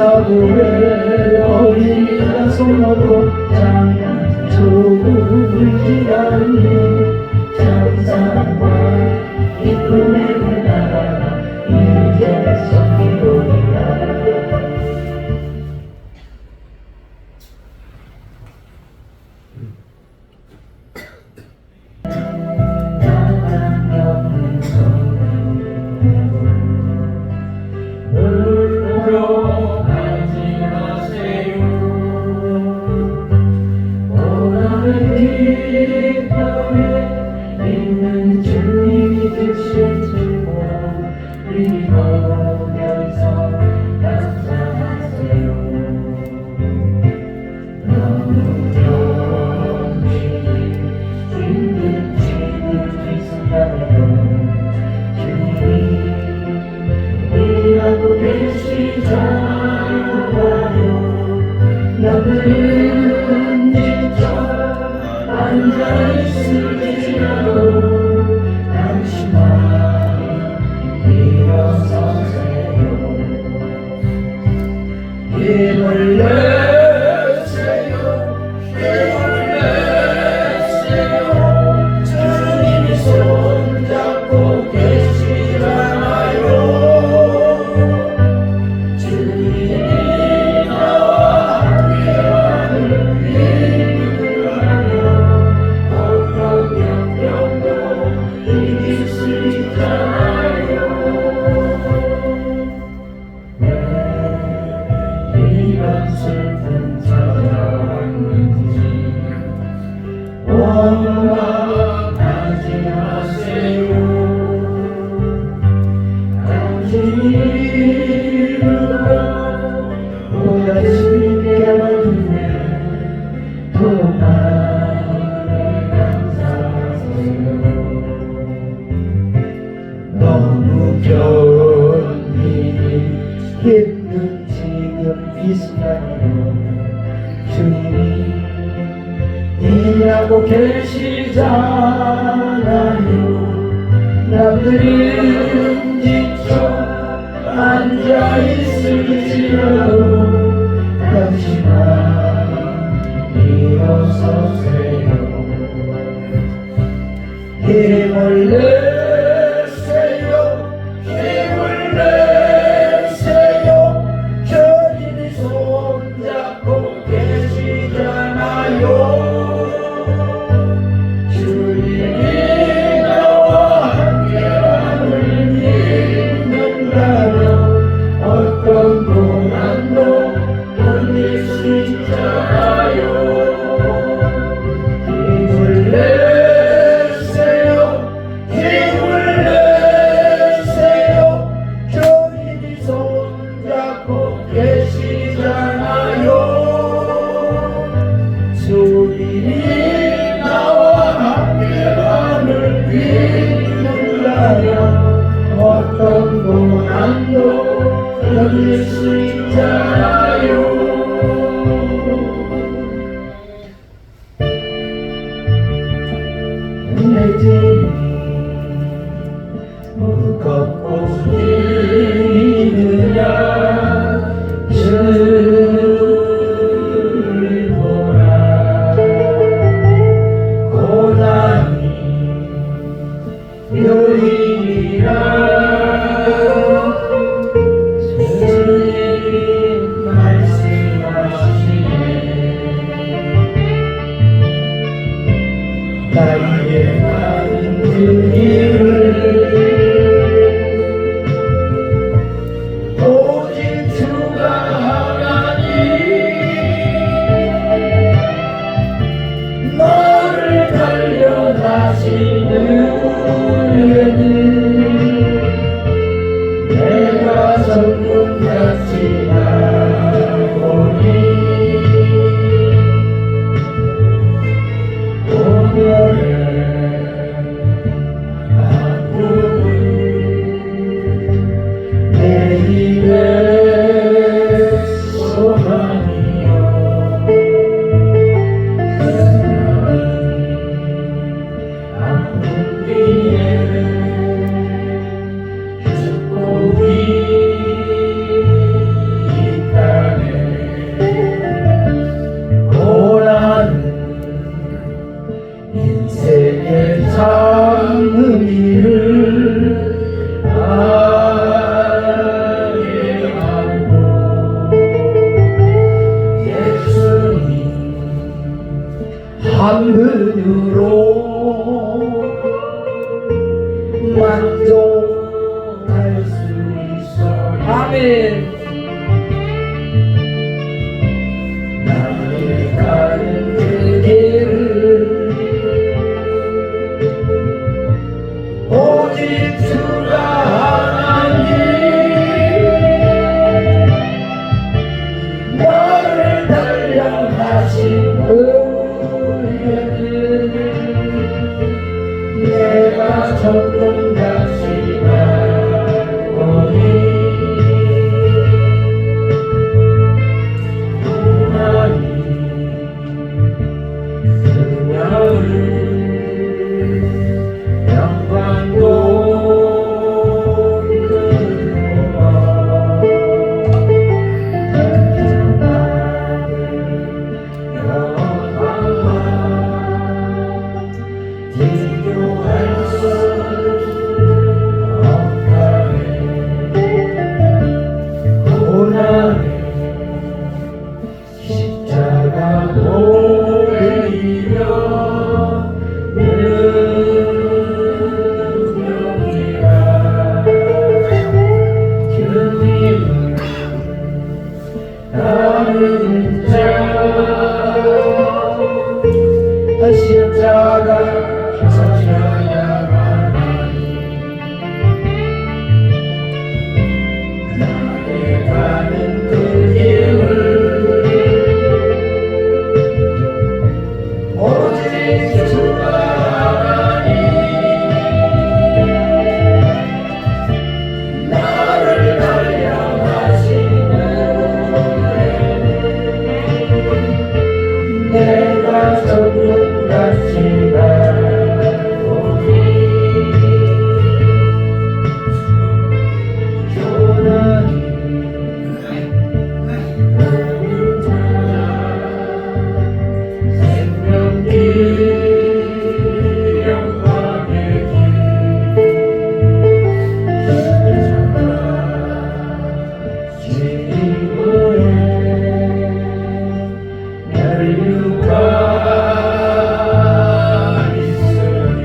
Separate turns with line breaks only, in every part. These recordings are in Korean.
사고에 어린이가 손놓고 장초 울지 않니 장사와 기쁨의 나라 이제 섬기리라. 너무 견디기 힘든 지금 이 순간에도 주님이 일하고 계시잖아요. 남들은 지쳐 앉아있을지라도 당신아 일어서세요. 힘을 내세요. 힘을 내세요. 견인이 손잡고 계시잖아요. 주님이 나와 함께함을 믿는다면 어떤 고난도 견딜 수 있잖아요. 힘을 내세요. 힘을 내세요. 견인이 손잡고 계시잖아요. 주님이 나와 함께함을 믿는다면 어떤 고난도 견딜 수 있잖아요. 내 짐이 무겁고 힘드냐 주를 보라. 고난이 요인이라 주님 말씀하시네. 나에게 가는 그 길을 오직 주가 하나니 너를 달려다시는 후에는 내가 성금같이 나오니 오늘의 아픔은 내 입의 소망이요. 아픔 뒤에 축복이 있다.
아멘.
나를 가는 그 길을 오직 주가 하나님 나를 달려가신 우리들 내가 전동같이 나오니 하나님 그녀를 영광도 그리워 비교할 수 없다네 고난의 십자가 모이며 능력이라 주님은 나를 자 십자가 져야만하니 나의 가는 그 길을 오직 주가 하나니 나를 달려가시는 내가 전문같이 나오니 조나니 그림자 생명길 영광의 길 십자가 지구에 멸류가 있으니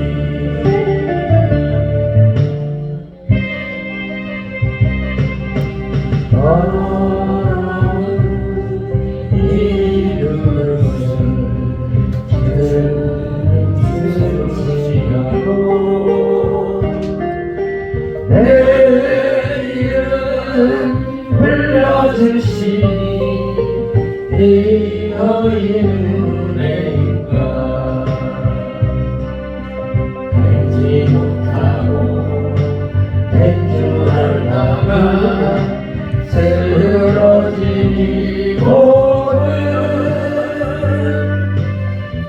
어려운 이름은 기름지시라고 내 이름 불러주시니 이 너희는 은혜인가 알지 못하고 된 줄 알다가 쓰러지니 고는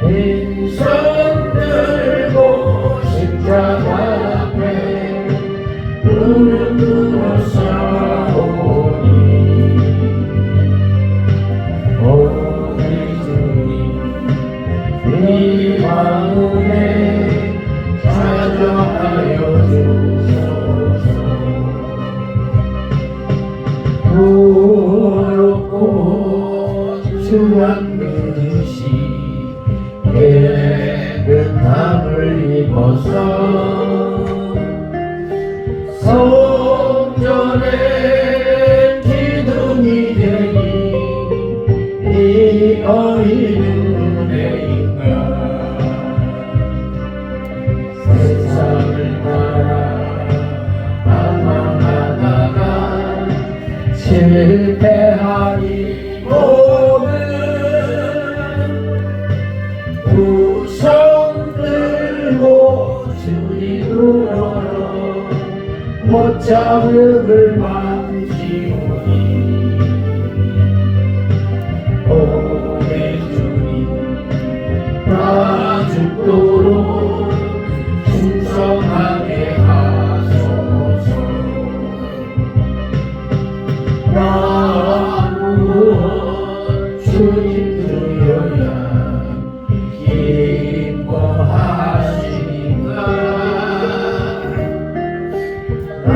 빈손 들고 십자가 앞에 무릎 꿇어 싸우니 오 내 주님 이 마음에 찾아하여 주소서 부럽고 주한 믿으시 깨끗함을 입어서 성전의 기둥이 되니 이 어이는 은혜인가 세상을 따라 방황하다가 실패하니 모든 두 손 들고 주님 불어러 못 잡음을 만지오니 오 내 주님 나 죽도록 충성하게 하소서 나 무엇 주님 드려야 기뻐하시니까 나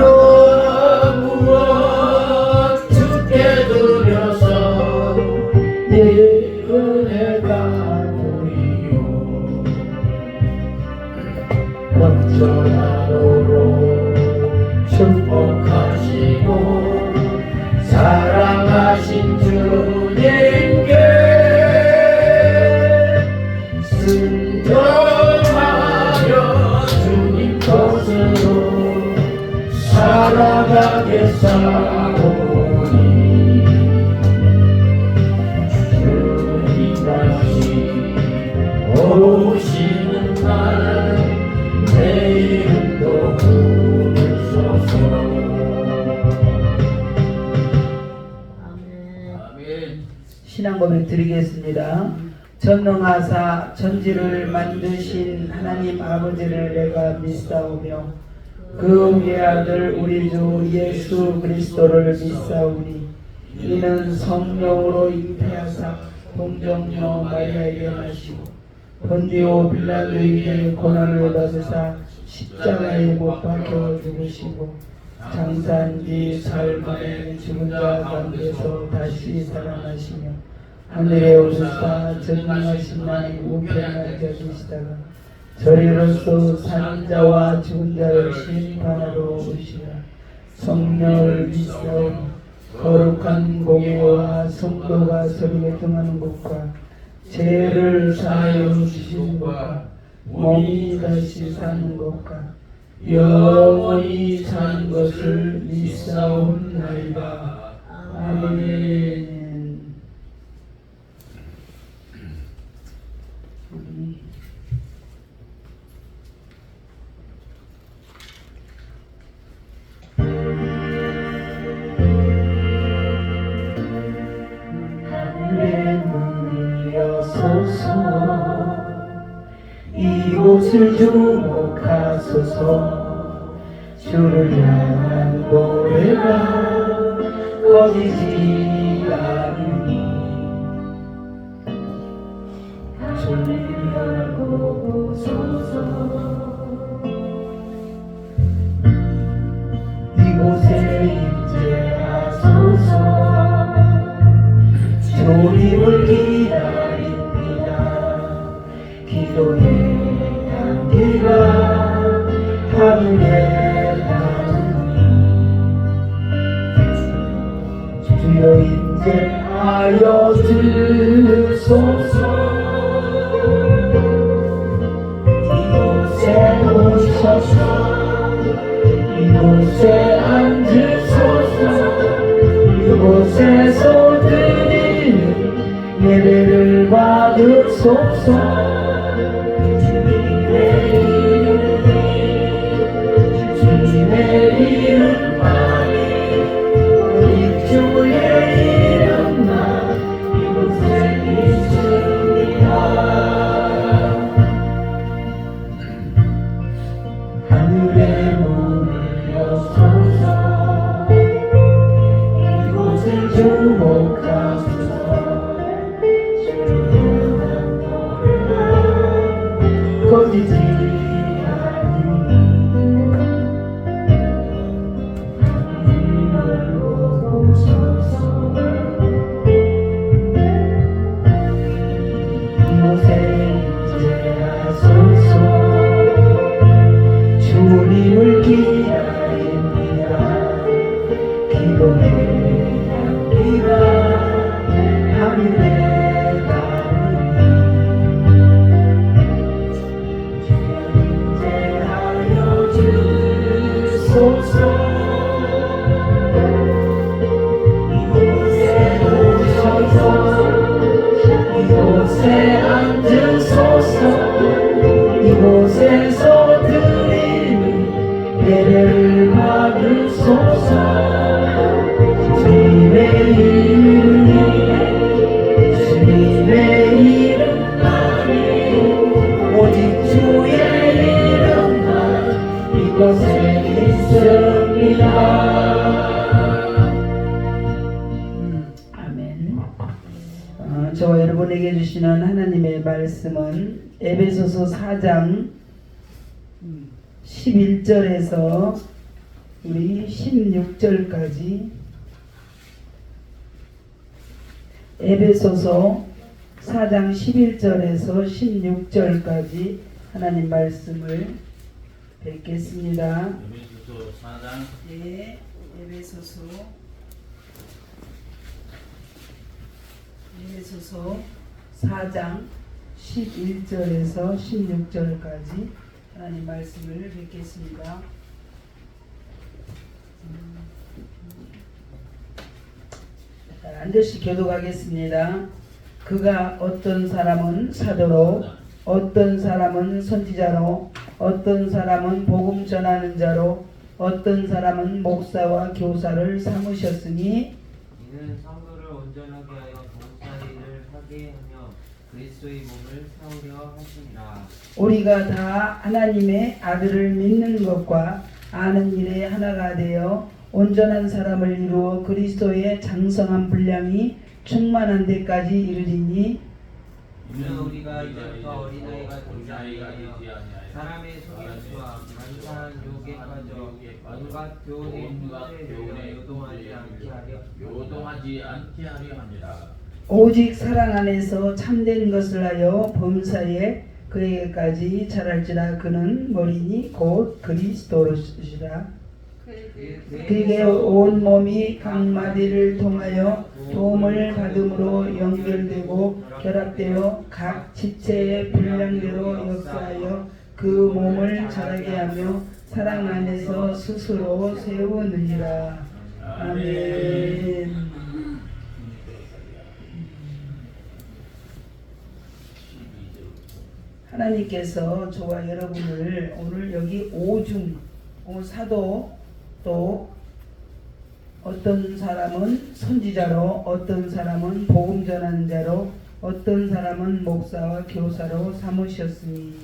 무엇 강하게 싸우니 주님 다시 오시는 날 내 이름도 부르소서.
신앙 고백 드리겠습니다. 전능하사 천지를 만드신 하나님 아버지를 내가 믿사오며 그 외아들 우리 주 예수 그리스도를 믿사오니 이는 성령으로 잉태하사 동정녀 마리아에게 나시고 본디오 빌라도에게 고난을 받으사 십자가에 못 박혀 죽으시고 장사한 지 사흘 만에 죽은 자 가운데서 다시 살아나시며 하늘에 오르사 전능하신 하나님 우편에 앉으시다가 저리로서 사는 자와 죽은 자를 심판하러 오시라. 성령을 믿사오니 거룩한 공예와 성도가 서로 등하는 것과 죄를 사하여 주시는 것과 몸이 다시 사는 것과 영원히 사는 것을 믿사옵나이다. 아멘. 하늘의 문을 여소서 이곳을 주목하소서. 주를 향한 노래가 꺼지지 않으니 주를 보소서. 이곳에 임재하소서. 주님을 기다립니다. 기도의 향기가 하늘에 닿으니 주여 임재하여 주소서. 이곳에 오셔서 이곳에 앉으소서. 이곳에서 드리는 예배를 받으소서. 주님의 이름만이 우리 주의 이름만 이곳에 있습니다. 하늘의 문을 여소서. 이곳을 주목하소서. 꺼지지 않으니 하늘을 보소서. 이곳에 임재하소서. 주님을 기다립니다. 기도의 향기가 하늘에 닿으니 임재하여 주소서. 이곳에 오셔서 이곳에 앉으소서. 이곳에서 드리는 예배를 받으소서. 주님의 이름이 주님의 이름만이 오직 주의 이름만 이곳에 있습니다. 아멘. 저와 여러분에게 주시는 하나님의 말씀은 에베소서 4장 11절에서 우리 16절까지 에베소서 4장 11절에서 16절까지 하나님 말씀을 뵙겠습니다.
에베소서 4장
네, 에베소서 4장 11절에서 16절까지 하나님 말씀을 뵙겠습니다. 반드시 교독하겠습니다. 그가 어떤 사람은 사도로, 어떤 사람은 선지자로, 어떤 사람은 복음 전하는 자로, 어떤 사람은 목사와 교사를 삼으셨으니
이는 성도를 온전하게 하여 봉사일을 하게 하며 그리스도의 몸을 세우려 하심이라.
우리가 다 하나님의 아들을 믿는 것과 아는 일에 하나가 되어 온전한 사람을 이루어 그리스도의 장성한 분량이 충만한 데까지 이르리니
이는 우리가 이제부터 어린아이가 되지 아니하여 사람의 속임수와 간사한 유혹에 빠져 온갖 교훈의 문제를
요동하지 않게 하려 합니다.
오직 사랑 안에서 참된 것을 하여 범사에 그에게까지 자랄지라. 그는 머리니 곧 그리스도시라. 그에게 온 몸이 각 마디를 통하여 도움을 받음으로 연결되고 결합되어 각 지체의 분량대로 역사하여 그 몸을 자라게 하며 사랑 안에서 스스로 세우느니라. 아멘. 하나님께서 저와 여러분을 오늘 여기 오중 사도, 또 어떤 사람은 선지자로, 어떤 사람은 복음 전하는 자로, 어떤 사람은 목사와 교사로 삼으셨으니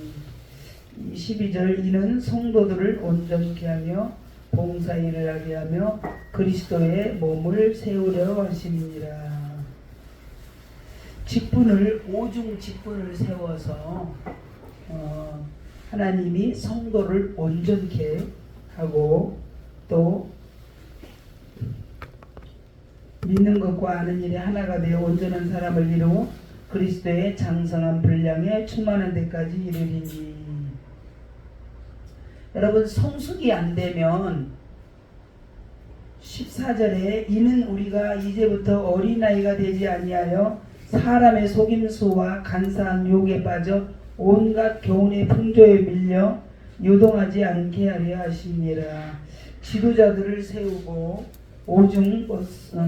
12절 이는 성도들을 온전케 하며 봉사일을 하게 하며 그리스도의 몸을 세우려 하심이니라. 직분을 오중 직분을 세워서 하나님이 성도를 온전케 하고 또 믿는 것과 아는 일에 하나가 되어 온전한 사람을 이루어 그리스도의 장성한 분량에 충만한 데까지 이르리니. 여러분 성숙이 안 되면 14절에 이는 우리가 이제부터 어린아이가 되지 아니하여 사람의 속임수와 간사한 유혹에 빠져 온갖 교훈의 풍조에 밀려 요동하지 않게 하려 하시니라. 지도자들을 세우고 오중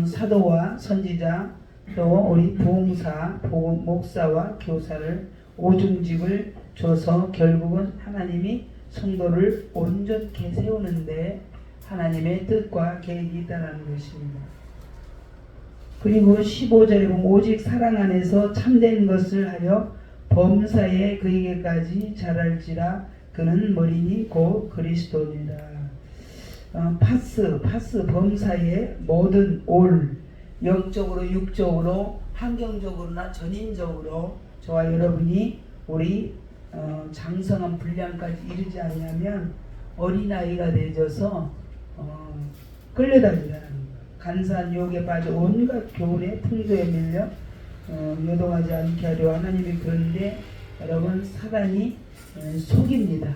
사도와 선지자 또 우리 부흥사 목사와 교사를 오중직을 줘서 결국은 하나님이 성도를 온전케 세우는데 하나님의 뜻과 계획이 있다는 것입니다. 그리고 15절에 보면 오직 사랑 안에서 참된 것을 하여 범사에 그에게까지 자랄지라. 그는 머리니 곧 그리스도니라. 파스 범사에 모든 올 영적으로 육적으로 환경적으로나 전인적으로 저와 여러분이 우리 장성한 분량까지 이르지 아니하면 어린아이가 되어서 끌려다니라는 거예요. 간사한 유혹에 빠져 온갖 교훈의 풍조에 밀려 요동하지 않게 하려 하나님이. 그런데 여러분 사단이 속입니다.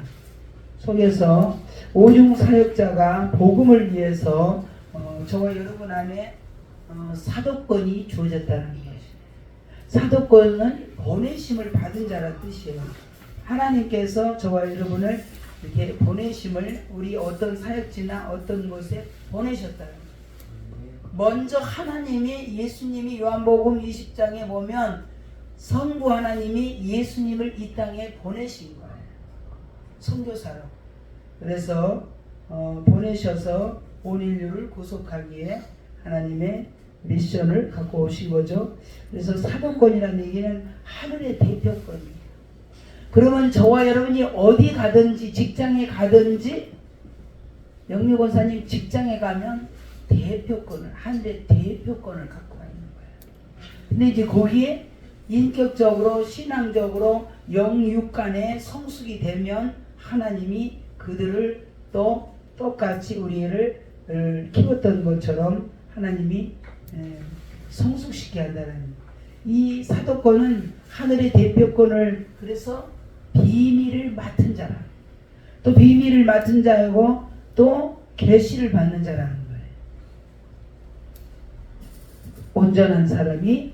속에서 오중 사역자가 복음을 위해서 저와 여러분 안에 사도권이 주어졌다는 것입니다. 사도권은 보내심을 받은 자란 뜻이에요. 하나님께서 저와 여러분을 이렇게 보내심을 우리 어떤 사역지나 어떤 곳에 보내셨다는 거예요. 먼저 하나님이 예수님이 요한복음 20장에 보면 성부 하나님이 예수님을 이 땅에 보내신 거예요. 선교사로. 그래서 보내셔서 온 인류를 구속하기에 하나님의 미션을 갖고 오신 거죠. 그래서 사도권이라는 얘기는 하늘의 대표권이에요. 그러면 저와 여러분이 어디 가든지 직장에 가든지 영미 권사님 직장에 가면 대표권을 하늘의 대표권을 갖고 가 있는 거예요. 근데 이제 거기에 인격적으로 신앙적으로 영육간에 성숙이 되면 하나님이 그들을 또 똑같이 우리를 키웠던 것처럼 하나님이 성숙시키게 한다는 이 사도권은 하늘의 대표권을 그래서 비밀을 맡은 자라. 또 비밀을 맡은 자이고 또 계시를 받는 자라는 거예요. 온전한 사람이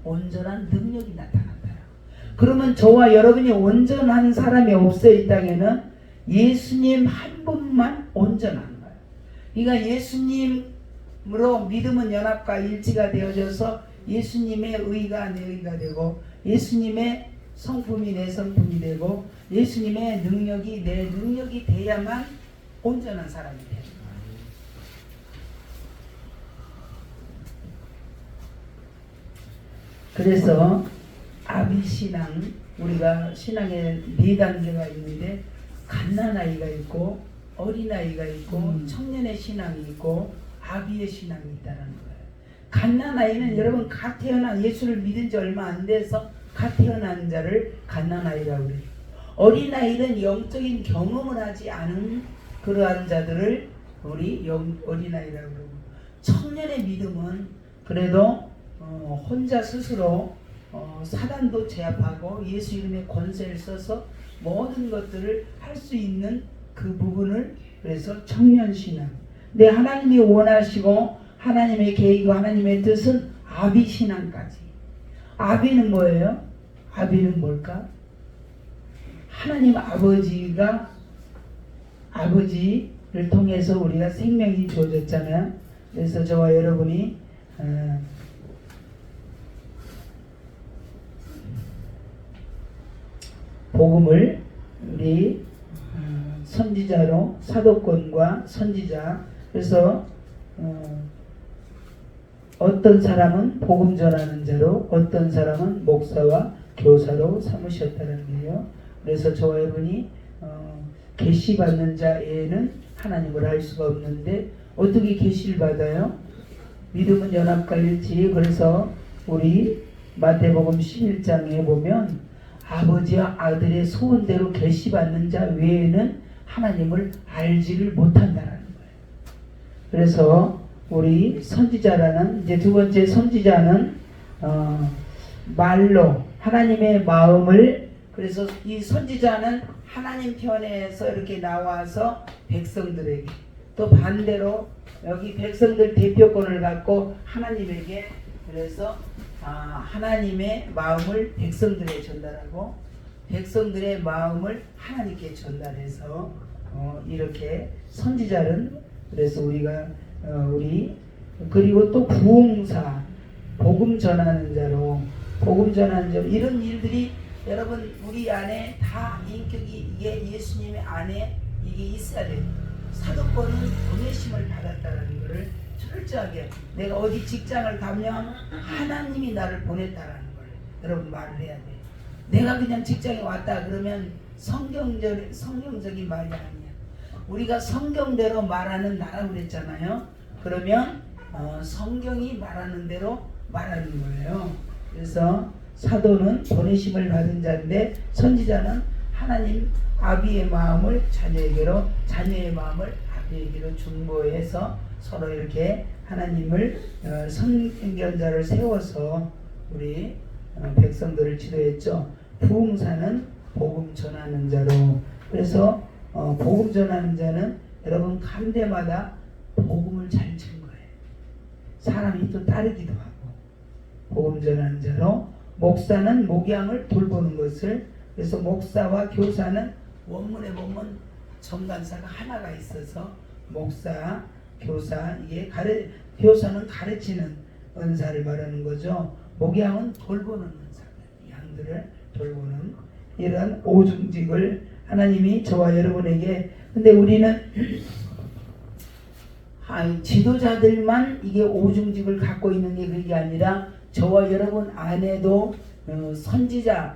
온전한 능력이 나타난다. 그러면 저와 여러분이 온전한 사람이 없어요. 이 땅에는 예수님 한 분만 온전한 거예요. 그러니까 예수님 믿음은 연합과 일치가 되어져서 예수님의 의가 내 의가 되고 예수님의 성품이 내 성품이 되고 예수님의 능력이 내 능력이 돼야만 온전한 사람이 돼요. 그래서 아비신앙, 우리가 신앙에 4단계가 있는데 갓난아이가 있고 어린아이가 있고 청년의 신앙이 있고 아비의 신앙이 있다는 거예요. 갓난아이는 여러분 갓 태어난 예수를 믿은 지 얼마 안 돼서 갓 태어난 자를 갓난아이라고 그래요. 어린아이는 영적인 경험을 하지 않은 그러한 자들을 우리 어린아이라고 그러고, 청년의 믿음은 그래도 혼자 스스로 사단도 제압하고 예수 이름의 권세를 써서 모든 것들을 할 수 있는 그 부분을, 그래서 청년신앙. 근데 하나님이 원하시고 하나님의 계획과 하나님의 뜻은 아비신앙까지. 아비는 뭐예요? 아비는 뭘까? 하나님 아버지를 통해서 우리가 생명이 주어졌잖아요. 그래서 저와 여러분이 복음을 우리 선지자로, 사도권과 선지자, 그래서 어떤 사람은 복음 전하는 자로, 어떤 사람은 목사와 교사로 삼으셨다는 거예요. 그래서 저와 여러분이 계시 받는 자에는 하나님을 알 수가 없는데 어떻게 계시를 받아요? 믿음은 연합과 일치. 그래서 우리 마태복음 11장에 보면 아버지와 아들의 소원대로 계시 받는 자 외에는 하나님을 알지를 못한다라는 거예요. 그래서 우리 선지자라는, 이제 두 번째 선지자는 말로 하나님의 마음을, 그래서 이 선지자는 하나님 편에서 이렇게 나와서 백성들에게, 또 반대로 여기 백성들 대표권을 갖고 하나님에게, 그래서 하나님의 마음을 백성들에 전달하고 백성들의 마음을 하나님께 전달해서 이렇게 선지자는, 그래서 우리가 그리고 또 부흥사, 복음 전하는 자로, 복음 전하는 자로, 이런 일들이 여러분 우리 안에 다 인격이, 이게 예수님의 안에 이게 있어야 돼요. 사도권은 보내심을 받았다는 것을 철저하게, 내가 어디 직장을 가면 하나님이 나를 보냈다라는 걸 여러분 말을 해야 돼요. 내가 그냥 직장에 왔다 그러면 성경적인 말이 아니야. 우리가 성경대로 말하는 나라고 그랬잖아요. 그러면 성경이 말하는 대로 말하는 거예요. 그래서 사도는 보내심을 받은 자인데 선지자는 하나님 아비의 마음을 자녀에게로, 자녀의 마음을 아비에게로 중보해서 서로 이렇게 하나님을 선견자를 세워서 우리 백성들을 지도했죠. 부흥사는 복음 전하는 자로. 그래서 복음 전하는 자는 여러분 간대마다 복음을 잘 친 거예요. 사람이 또 따르기도 하고. 복음 전하는 자로. 목사는 목양을 돌보는 것을, 그래서 목사와 교사는 원문에 보면 정간사가 하나가 있어서 목사, 교사, 이게 교사는 가르치는 은사를 말하는 거죠. 목양은 돌보는 은사예요. 양들을 돌보는 이런 오중직을 하나님이 저와 여러분에게, 근데 우리는 지도자들만 이게 오중직을 갖고 있는 게 그게 아니라 저와 여러분 안에도 선지자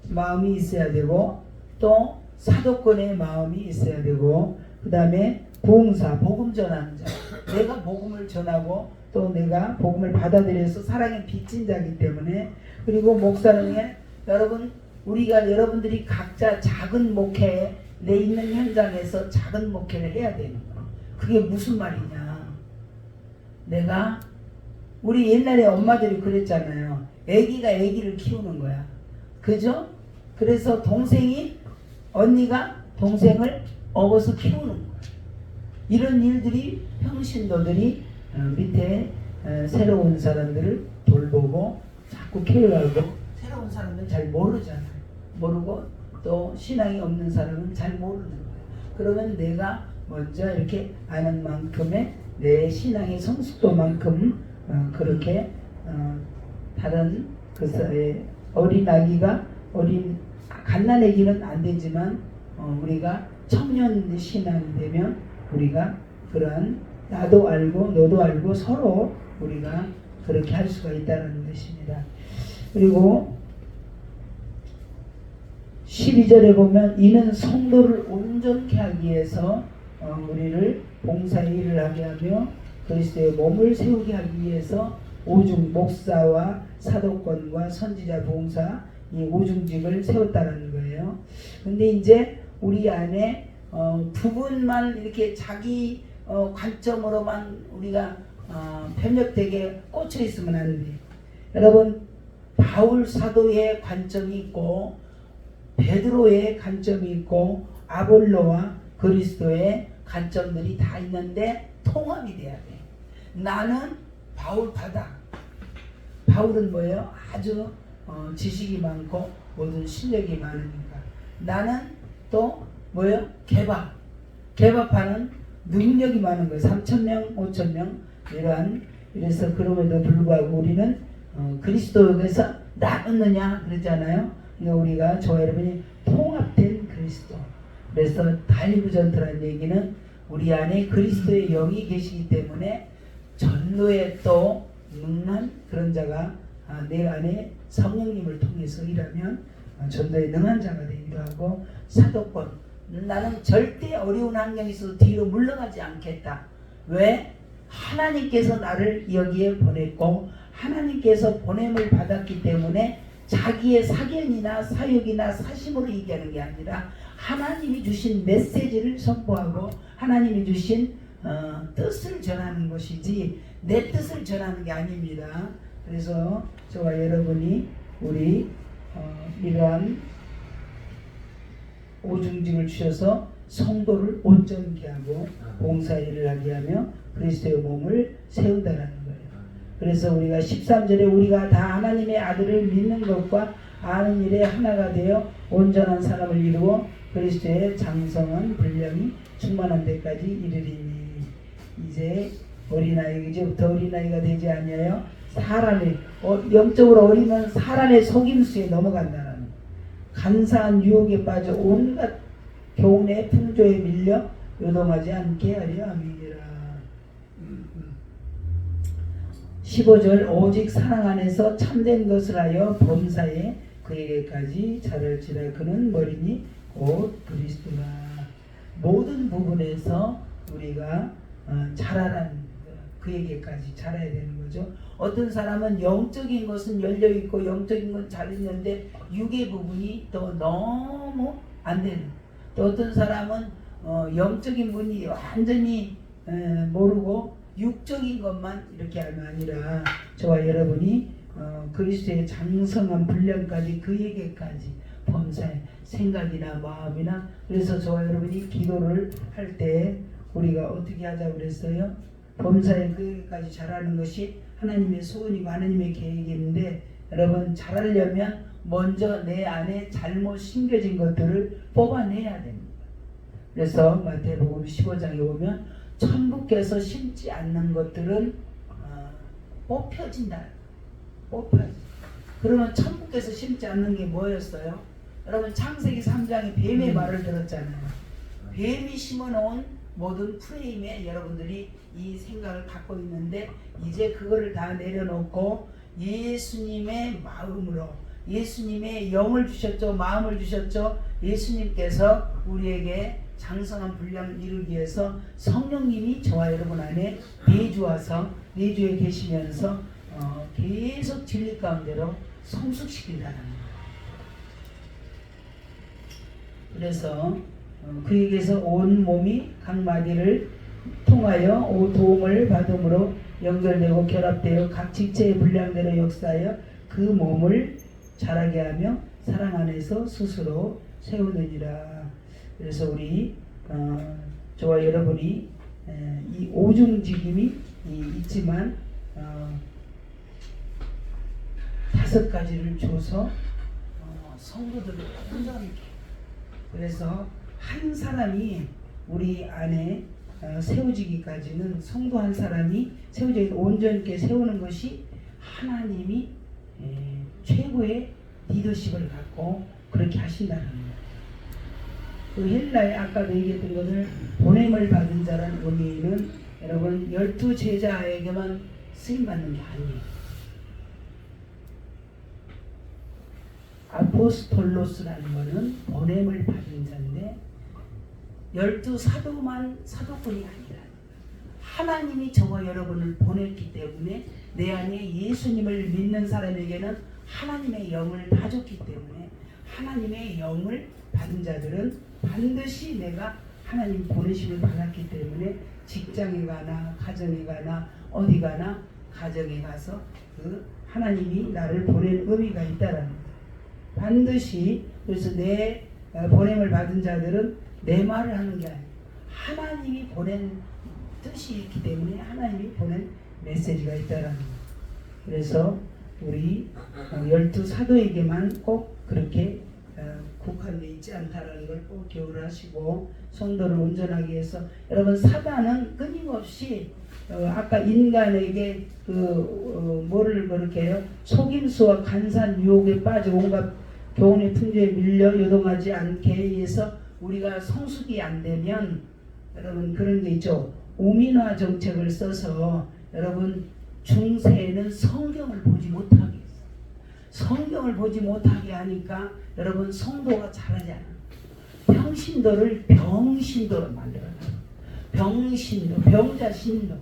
마음이 있어야 되고, 또 사도권의 마음이 있어야 되고, 그 다음에 부흥사, 복음 전하는 자, 내가 복음을 전하고 또 내가 복음을 받아들여서 사랑에 빚진 자이기 때문에, 그리고 목사는 여러분, 우리가 여러분들이 각자 작은 목회에, 내 있는 현장에서 작은 목회를 해야 되는 거야. 그게 무슨 말이냐? 우리 옛날에 엄마들이 그랬잖아요. 애기가 애기를 키우는 거야. 그죠? 그래서 언니가 동생을 업어서 키우는 거야. 이런 일들이 평신도들이 밑에 새로운 사람들을 돌보고 자꾸 케어하고, 새로운 사람들은 잘 모르잖아요. 모르고 또 신앙이 없는 사람은 잘 모르는 거예요. 그러면 내가 먼저 이렇게 아는 만큼의 내 신앙의 성숙도만큼 그렇게 다른 그 어린 아기가 갓난아기는 안 되지만 우리가 청년 신앙이 되면 우리가 그러한 나도 알고 너도 알고 서로 우리가 그렇게 할 수가 있다는 것입니다. 그리고 12절에 보면 이는 성도를 온전케 하기 위해서 우리를 봉사의 일을 하게 하며 그리스도의 몸을 세우게 하기 위해서 오중 목사와 사도권과 선지자 봉사 이 오중직을 세웠다는 거예요. 근데 이제 우리 안에 부분만 이렇게 자기 관점으로만 우리가 편협되게 꽂혀 있으면 안 돼. 여러분 바울 사도의 관점이 있고 베드로의 관점이 있고 아볼로와 그리스도의 관점들이 다 있는데 통합이 돼야 돼. 나는 바울파다. 바울은 뭐예요? 아주 지식이 많고 모든 실력이 많으니까. 나는 또 뭐예요? 개바파는 능력이 많은 거예요. 3,000명, 5,000명 이래서 그럼에도 불구하고 우리는 그리스도에서 나눴느냐 그러잖아요. 그러니까 우리가 저와 여러분이 통합된 그리스도. 그래서 다이브전투라는 얘기는 우리 안에 그리스도의 영이 계시기 때문에 전도에 또 능한 그런 자가 내 안에 성령님을 통해서 일하면 전도에 능한 자가 되기도 하고 사도권 나는 절대 어려운 환경에 있어도 뒤로 물러가지 않겠다. 왜? 하나님께서 나를 여기에 보냈고 하나님께서 보냄을 받았기 때문에 자기의 사견이나 사역이나 사심으로 얘기하는 게 아니라 하나님이 주신 메시지를 선포하고 하나님이 주신 뜻을 전하는 것이지 내 뜻을 전하는 게 아닙니다. 그래서 저와 여러분이 우리 이러한 오중직을 주셔서 성도를 온전케 하고 봉사일을 하게 하며 그리스도의 몸을 세운다는 거예요. 그래서 우리가 13절에 우리가 다 하나님의 아들을 믿는 것과 아는 일에 하나가 되어 온전한 사람을 이루어 그리스도의 장성한 분량이 충만한 데까지 이르리니. 이제 어린아이 이제부터 어린아이가 되지 아니하여 사람의 영적으로 어리면 사람의 속임수에 넘어간다는 간사한 유혹에 빠져 온갖 교훈의 풍조에 밀려 요동하지 않게 하려 함이니라. 15절 오직 사랑 안에서 참된 것을 하여 범사에 그에게까지 자랄지라. 그는 머리니 곧 그리스도라. 모든 부분에서 우리가 자라라는 그에게까지 자라야 되는 거죠. 어떤 사람은 영적인 것은 열려있고 영적인 건 잘 있는데 육의 부분이 또 너무 안 되는, 또 어떤 사람은 영적인 부분이 완전히 모르고 육적인 것만 이렇게 하면 아니라 저와 여러분이 그리스도의 장성한 분량까지 그에게까지 범사에 생각이나 마음이나. 그래서 저와 여러분이 기도를 할 때 우리가 어떻게 하자고 그랬어요? 범사에 그에게까지 자라는 것이 하나님의 소원이고 하나님의 계획인데 여러분 자라려면 먼저 내 안에 잘못 심겨진 것들을 뽑아내야 됩니다. 그래서 마태복음 15장에 보면 천국에서 심지 않는 것들은 뽑혀진다. 뽑혀지. 그러면 천국에서 심지 않는 게 뭐였어요? 여러분 창세기 3장에 뱀의 말을 들었잖아요. 뱀이 심어놓은 모든 프레임에 여러분들이 이 생각을 갖고 있는데 이제 그거를 다 내려놓고 예수님의 마음으로 예수님의 영을 주셨죠. 마음을 주셨죠. 예수님께서 우리에게 장성한 분량을 이루기 위해서 성령님이 저와 여러분 안에 내주와서 내주에 계시면서 계속 진리 가운데로 성숙시킨다는 거예요. 그래서 그에게서 온 몸이 각 마디를 통하여 도움을 받음으로 연결되고 결합되어 각 지체의 분량대로 역사하여 그 몸을 자라게 하며 사랑 안에서 스스로 세우느니라. 그래서 우리 저와 여러분이 이 오중직임이 있지만 5가지를 줘서 성도들을 온전히. 그래서 한 사람이 우리 안에 세워지기까지는 성도 한 사람이 세워져 온전하게 세우는 것이 하나님이 최고의 리더십을 갖고 그렇게 하신다는 거예요. 그 헬라에 아까도 얘기했던 것을 보냄을 받은 자라는 의미는 여러분 12제자에게만 쓰임받는 게 아니에요. 아포스톨로스라는 것은 보냄을 받은 자인데 12사도만 사도꾼이 아니라 하나님이 저와 여러분을 보냈기 때문에 내 안에 예수님을 믿는 사람에게는 하나님의 영을 다 줬기 때문에 하나님의 영을 받은 자들은 반드시 내가 하나님 보내심을 받았기 때문에 직장에 가나 가정에 가나 어디 가나 가정에 가서 그 하나님이 나를 보낸 의미가 있다라는 거예요. 반드시 그래서 내 보냄을 받은 자들은 내 말을 하는 게 아니에요. 하나님이 보낸 뜻이 있기 때문에 하나님이 보낸 메시지가 있다라는 거예요. 그래서 우리 12사도에게만 꼭 그렇게 국한되어 있지 않다라는 걸 꼭 기억을 하시고 성도를 온전하게 해서 여러분 사단은 끊임없이 아까 인간에게 뭐를 그렇게 해요? 속임수와 간산 유혹에 빠지고 온갖 교훈의 풍조에 밀려 요동하지 않게 해서 우리가 성숙이 안 되면 여러분 그런 게 있죠. 우민화 정책을 써서 여러분 중세에는 성경을 보지 못하게 했어요. 성경을 보지 못하게 하니까 여러분 성도가 잘하지 않아요. 평신도를 병신도로 만들어요. 병신도, 병자신도.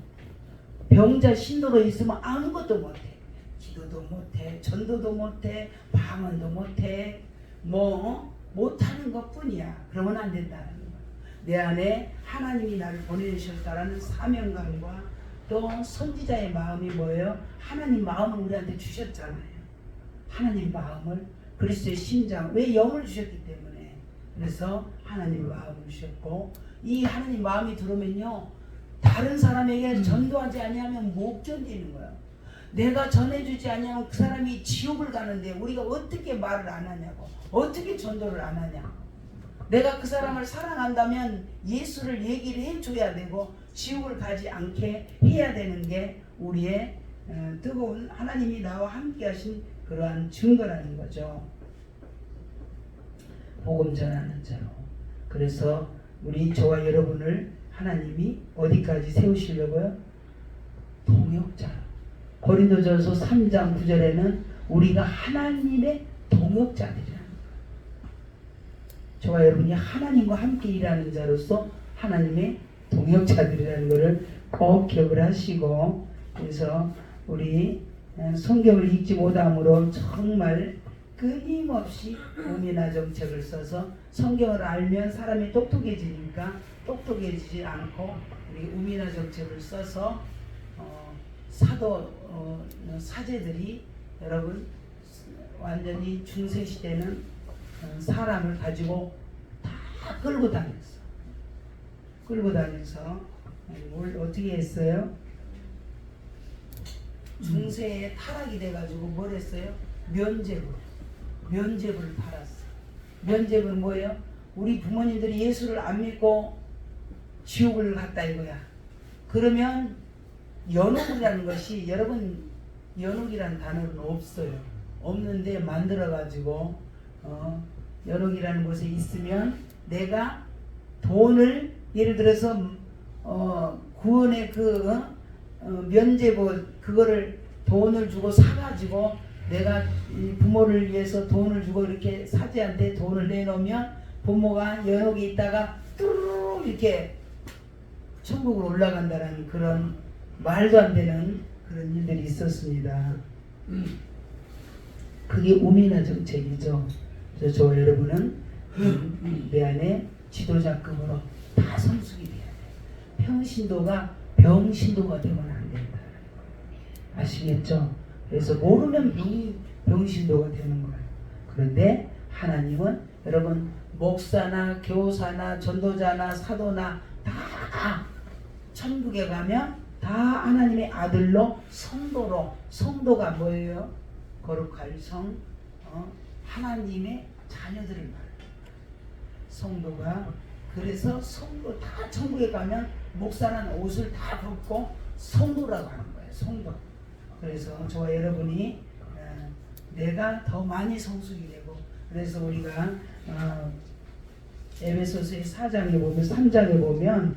병자신도로 있으면 아무것도 못해. 기도도 못해, 전도도 못해, 방언도 못해. 못하는 것뿐이야. 그러면 안 된다는 거야. 내 안에 하나님이 나를 보내주셨다라는 사명감과 또 선지자의 마음이 뭐예요? 하나님 마음을 우리한테 주셨잖아요. 하나님 마음을 그리스도의 심장 왜 영을 주셨기 때문에 그래서 하나님 마음을 주셨고 이 하나님 마음이 들어오면요 다른 사람에게 전도하지 아니하면 못 견디는 거예요. 내가 전해주지 아니하면 그 사람이 지옥을 가는데 우리가 어떻게 말을 안 하냐고 어떻게 전도를 안 하냐. 내가 그 사람을 사랑한다면 예수를 얘기를 해줘야 되고 지옥을 가지 않게 해야 되는 게 우리의 뜨거운 하나님이 나와 함께 하신 그러한 증거라는 거죠. 복음 전하는 자로. 그래서 우리 저와 여러분을 하나님이 어디까지 세우시려고요? 동역자로. 고린도전서 3장 9절에는 우리가 하나님의 동역자들이라는 거예요. 저와 여러분이 하나님과 함께 일하는 자로서 하나님의 동역자들이라는 것을 꼭 기억을 하시고 그래서 우리 성경을 읽지 못함으로 정말 끊임없이 우민화 정책을 써서 성경을 알면 사람이 똑똑해지니까 똑똑해지지 않고 우리 우민화 정책을 써서 사제들이 여러분 완전히 중세시대는 사람을 가지고 다 끌고 다녔어. 끌고 다녀서 뭘 어떻게 했어요? 중세에 타락이 돼가지고 뭘 했어요? 면죄부를 팔았어. 면죄부는 뭐예요? 우리 부모님들이 예수를 안 믿고 지옥을 갔다 이거야. 그러면 연옥이라는 것이 여러분 연옥이라는 단어는 없어요. 없는데 만들어가지고 연옥이라는 곳에 있으면 내가 돈을 예를 들어서 구원의 면죄부 그거를 돈을 주고 사가지고 내가 이 부모를 위해서 돈을 주고 이렇게 사제한테 돈을 내놓으면 부모가 연옥에 있다가 뚜루룩 이렇게 천국으로 올라간다는 그런 말도 안 되는 그런 일들이 있었습니다. 그게 우민화 정책이죠. 그래서 저와 여러분은 내 안에 지도자급으로 다 성숙이 돼야 돼. 평신도가 병신도가 되면 안 된다. 아시겠죠? 그래서 모르면 병신도가 되는 거예요. 그런데 하나님은 여러분 목사나 교사나 전도자나 사도나 다 천국에 가면 다 하나님의 아들로 성도로 성도가 뭐예요? 거룩할 성 하나님의 자녀들을 말해요. 성도가 그래서 성도 다 천국에 가면 목사는 옷을 다 벗고 성도라고 하는 거예요. 성도. 그래서 저와 여러분이 내가 더 많이 성숙이 되고, 그래서 우리가 에베소서의 4장에 보면 3장에 보면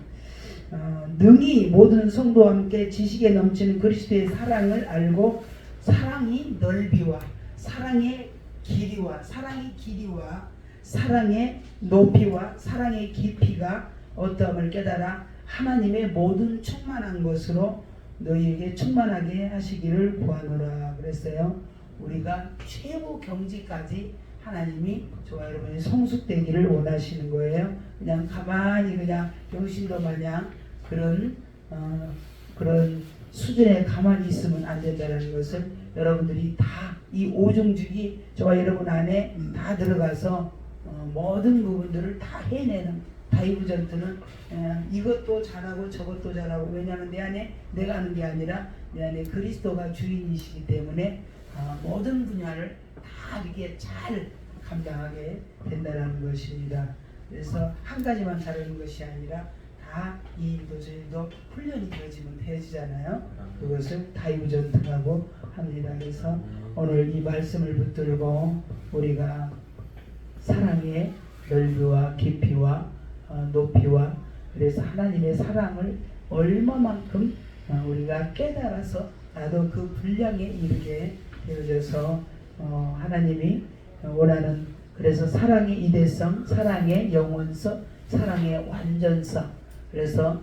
능히 모든 성도와 함께 지식에 넘치는 그리스도의 사랑을 알고 사랑이 넓이와 사랑의 길이와 사랑의 높이와 사랑의 깊이가 어떠함을 깨달아 하나님의 모든 충만한 것으로 너희에게 충만하게 하시기를 구하노라 그랬어요. 우리가 최고 경지까지 하나님이 저와 여러분이 성숙되기를 원하시는 거예요. 그냥 가만히 그냥 병신도 마냥 그런 수준에 가만히 있으면 안 된다는 것을 여러분들이 다 이 오중죽이 저와 여러분 안에 다 들어가서 모든 부분들을 다 해내는 다이브전투는 이것도 잘하고 저것도 잘하고, 왜냐하면 내 안에 내가 하는 게 아니라 내 안에 그리스도가 주인이시기 때문에 모든 분야를 다 이렇게 잘 감당하게 된다는 것입니다. 그래서 한 가지만 잘하는 것이 아니라 다 이 일도 저 일도 훈련이 되어지잖아요. 그것을 다이브전투라고 합니다. 그래서 오늘 이 말씀을 붙들고 우리가 사랑의 넓이와 깊이와 높이와, 그래서 하나님의 사랑을 얼마만큼 우리가 깨달아서 나도 그 분량에 이르게 되어져서 하나님이 원하는, 그래서 사랑의 이대성, 사랑의 영원성, 사랑의 완전성, 그래서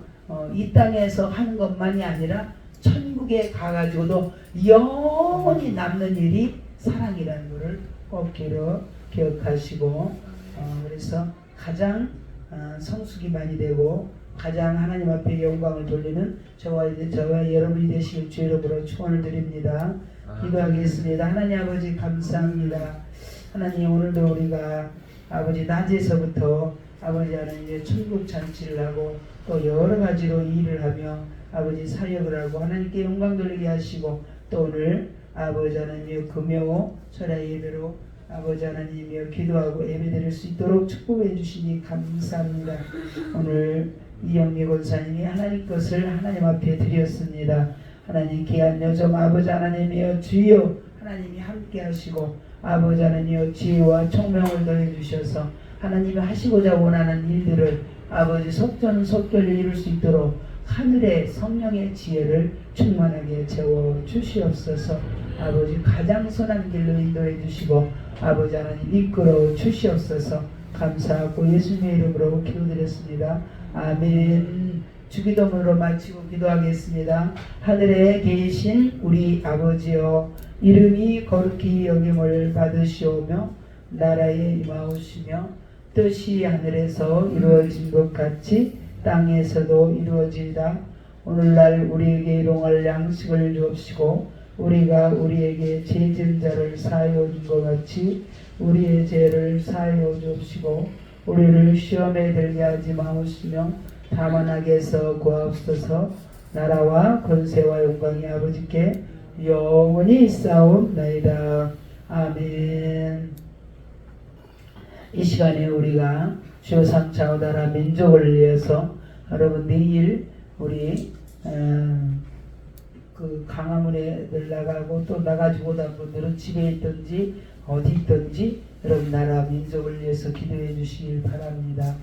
이 땅에서 하는 것만이 아니라 천국에 가가지고도 영원히 남는 일이 사랑이라는 것을 꼭 기억하시고, 그래서 가장 성숙이 많이 되고 가장 하나님 앞에 영광을 돌리는 저와 여러분이 되시길 주 이름으로 축원을 드립니다. 기도하겠습니다. 하나님 아버지 감사합니다. 하나님 오늘도 우리가 아버지 낮에서부터 아버지 하나님의 천국 잔치를 하고 또 여러 가지로 일을 하며 아버지 사역을 하고 하나님께 영광 돌리게 하시고, 또 오늘 아버지 하나님의 금요 설의 예배로 아버지 하나님이여 기도하고 예배드릴 수 있도록 축복해 주시니 감사합니다. 오늘 이영미 권사님이 하나님 것을 하나님 앞에 드렸습니다. 하나님 귀한 여정 아버지 하나님이여 주여 하나님이 함께 하시고 아버지 하나님이여 지혜와 총명을 더해 주셔서 하나님이 하시고자 원하는 일들을 아버지 속전속결로 이룰 수 있도록 하늘의 성령의 지혜를 충만하게 채워 주시옵소서. 아버지 가장 선한 길로 인도해 주시고 아버지 하나님 이끌어 주시옵소서. 감사하고 예수님의 이름으로 기도드렸습니다. 아멘. 주기도문으로 마치고 기도하겠습니다. 하늘에 계신 우리 아버지여, 이름이 거룩히 여김을 받으시오며 나라에 임하오시며 뜻이 하늘에서 이루어진 것 같이 땅에서도 이루어지이다. 오늘날 우리에게 일용할 양식을 주옵시고 우리가 우리에게 죄 지은 자를 사하여 준 것 같이 우리의 죄를 사하여 주옵시고 우리를 시험에 들게 하지 마옵시며 다만 악에서 구하옵소서. 나라와 권세와 영광이 아버지께 영원히 있사옵나이다. 아멘. 이 시간에 우리가 주 3차 오다라 민족을 위해서 여러분 내일 우리 그 강화문에 나가고 또 나가지 못한 분들은 집에 있든지 어디 있든지 여러분 나라 민족을 위해서 기도해 주시길 바랍니다.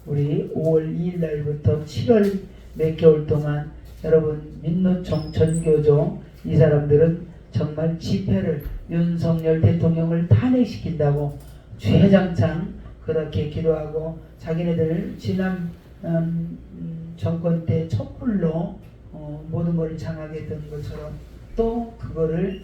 우리 5월 2일 날부터 7월 몇 개월 동안 여러분 민노총 전교조 이 사람들은 정말 집회를 윤석열 대통령을 탄핵시킨다고 주회장창 그렇게 기도하고 자기네들 지난 정권 때 촛불로 모든 것을 장하게 했던 것처럼 또 그거를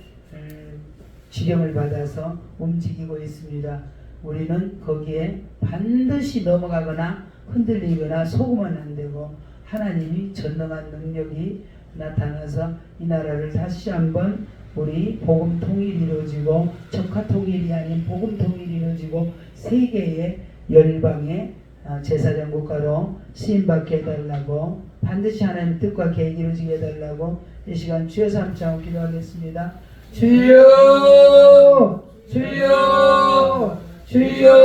지령을 받아서 움직이고 있습니다. 우리는 거기에 반드시 넘어가거나 흔들리거나 속으면 안 되고 하나님이 전능한 능력이 나타나서 이 나라를 다시 한번 우리 복음 통일이 이루어지고 적화 통일이 아닌 복음 통일이 이루어지고 세계의 열방의 제사장 국가로 쓰임받게 해달라고 반드시 하나님의 뜻과 계획이 이루어지게 해달라고 이 시간 주여 삼창 기도하겠습니다. 주여 주여 주여